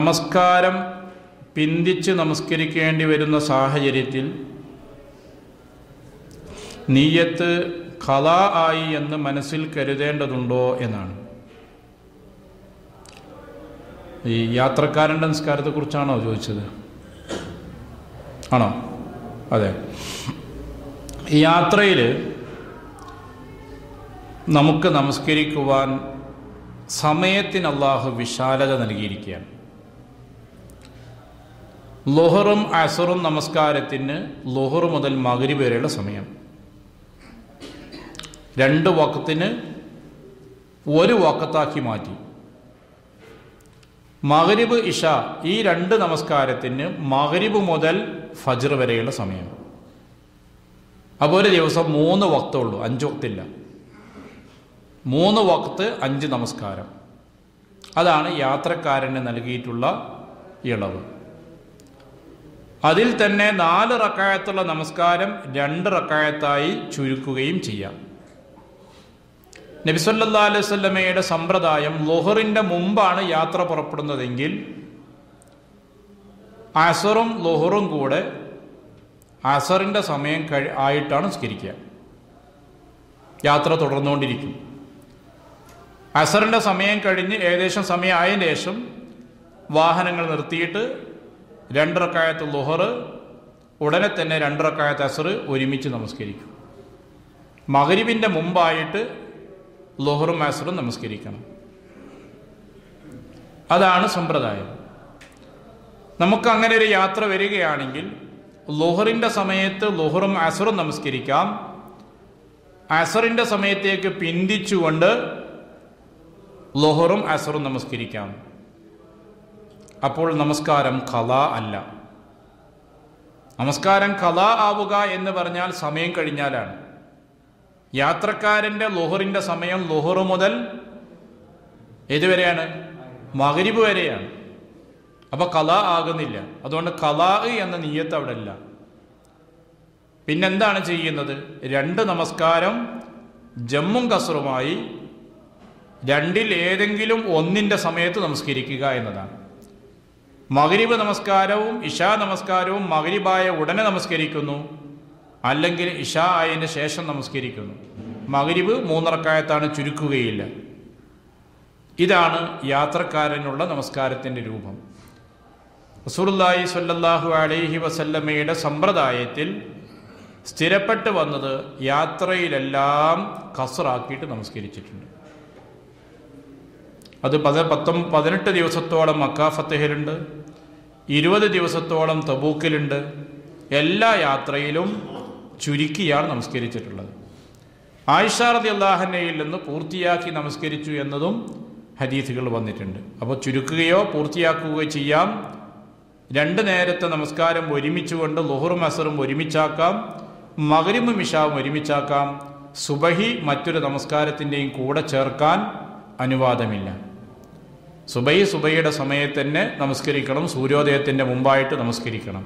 നമസ്കാരം പിന്തിച്ച് നമസ്കരിക്കേണ്ടി വരുന്ന സാഹചര്യത്തിൽ നിയ്യത്ത് ഖളാ ആയി എന്ന് മനസ്സിൽ കരുതേണ്ടതുണ്ടോ എന്നാണ്. ഈ യാത്രക്കാരൻ്റെ നിസ്കാരത്തെക്കുറിച്ചാണോ ചോദിച്ചത്? ആണോ? അതെ. ഈ യാത്രയിൽ നമുക്ക് നമസ്കരിക്കുവാൻ സമയത്തിന് അല്ലാഹു വിശാലത നൽകിയിരിക്കുകയാണ്. ളുഹറും അസറും നമസ്കാരത്തിന് ളുഹർ മുതൽ മഗ്രിബ് വരെയുള്ള സമയം, 2 വഖത്തിന് 1 വഖത്താക്കി മാറ്റി. മഗ്രിബ് ഇഷ ഈ 2 നമസ്കാരത്തിന് മഗ്രിബ് മുതൽ ഫജ്ർ വരെയുള്ള സമയം. അപ്പോൾ ഒരു ദിവസം 3 വഖത്തുള്ളൂ, 5 വഖത്തില്ല. 3 വഖത്ത് 5 നമസ്കാരം. അതാണ് യാത്രക്കാരന് നൽകിയിട്ടുള്ള ഇളവ്. അതിൽ തന്നെ 4 റക്അത്തുള്ള നമസ്കാരം 2 റക്അത്തായി ചുരുക്കുകയും ചെയ്യാം. നബി സല്ലല്ലാഹു അലൈഹി വസല്ലമയുടെ സമ്പ്രദായം ളുഹറിൻ്റെ മുമ്പാണ് യാത്ര പുറപ്പെടുന്നതെങ്കിൽ അസറും ളുഹറും കൂടെ അസറിൻ്റെ സമയം ആയിട്ടാണ് നിസ്കരിക്കുക. യാത്ര തുടർന്നുകൊണ്ടിരിക്കും. അസറിൻ്റെ സമയം കഴിഞ്ഞ് ഏകദേശം സമയം ആയതിനു ശേഷം വാഹനങ്ങൾ നിർത്തിയിട്ട് 2 റക്അത്ത് ളുഹർ, ഉടനെ തന്നെ 2 റക്അത്ത് അസർ ഒരുമിച്ച് നമസ്കരിക്കും. മഗ്രിബിൻ്റെ മുമ്പായിട്ട് ളുഹറും അസറും നമസ്കരിക്കണം. അതാണ് സമ്പ്രദായം. നമുക്ക് അങ്ങനെ ഒരു യാത്ര വരികയാണെങ്കിൽ ളുഹറിൻ്റെ സമയത്ത് ളുഹറും അസറും നമസ്കരിക്കാം. അസറിൻ്റെ സമയത്തേക്ക് പിന്തിച്ചുകൊണ്ട് ളുഹറും അസറും നമസ്കരിക്കാം. അപ്പോൾ നമസ്കാരം ഖളാ അല്ല. നമസ്കാരം ഖളാ ആവുക എന്ന് പറഞ്ഞാൽ സമയം കഴിഞ്ഞാലാണ്. യാത്രക്കാരൻ്റെ ളുഹറിൻ്റെ സമയം ളുഹർ മുതൽ ഏതുവരെയാണ്? മഗ്രിബ് വരെയാണ്. അപ്പോൾ ഖളാ ആകുന്നില്ല. അതുകൊണ്ട് ഖളാ എന്ന നിയ്യത്ത് അവിടെ ഇല്ല. പിന്നെന്താണ് ചെയ്യുന്നത്? 2 നമസ്കാരം ജമ്മും കസറുമായി 2ൽ ഏതെങ്കിലും ഒന്നിൻ്റെ സമയത്ത് നമസ്കരിക്കുക എന്നതാണ്. മഗ്രിബ് നമസ്കാരവും ഇശാ നമസ്കാരവും മഗ്രിബായ ഉടനെ നമസ്കരിക്കുന്നു, അല്ലെങ്കിൽ ഇശാ ആയതിൻ്റെ ശേഷം നമസ്കരിക്കുന്നു. മഗ്രിബ് 3 റക്അത്താണ്, ചുരുക്കുകയില്ല. ഇതാണ് യാത്രക്കാരനുള്ള നമസ്കാരത്തിൻ്റെ രൂപം. റസൂലുള്ളാഹി സ്വല്ലല്ലാഹു അലൈഹി വസല്ലമയുടെ സമ്പ്രദായത്തിൽ സ്ഥിരപ്പെട്ട് വന്നത് യാത്രയിലെല്ലാം ഖസ്റാക്കിയിട്ട് നമസ്കരിച്ചിട്ടുണ്ട്. അത് 18 ദിവസത്തോളം മക്ക ഫത്തഹിലുണ്ട്, 20 ദിവസത്തോളം തബൂക്കിലുണ്ട്. എല്ലാ യാത്രയിലും ചുരുക്കിയാണ് നമസ്കരിച്ചിട്ടുള്ളത്. ആയിഷ റളിയല്ലാഹു അൻഹയിൽ നിന്ന് പൂർത്തിയാക്കി നമസ്കരിച്ചു എന്നതും ഹദീസുകൾ വന്നിട്ടുണ്ട്. അപ്പോൾ ചുരുക്കുകയോ പൂർത്തിയാക്കുകയോ ചെയ്യാം. 2 നേരത്തെ നമസ്കാരം ഒരുമിച്ചുകൊണ്ട് ളുഹറും അസറും ഒരുമിച്ചാക്കാം, മഗ്രിബും ഇശാവും ഒരുമിച്ചാക്കാം. സുബഹി മറ്റൊരു നമസ്കാരത്തിൻ്റെയും കൂടെ ചേർക്കാൻ അനുവാദമില്ല. സുബഹിയുടെ സമയത്ത് തന്നെ നമസ്കരിക്കണം, സൂര്യോദയത്തിൻ്റെ മുമ്പായിട്ട് നമസ്കരിക്കണം.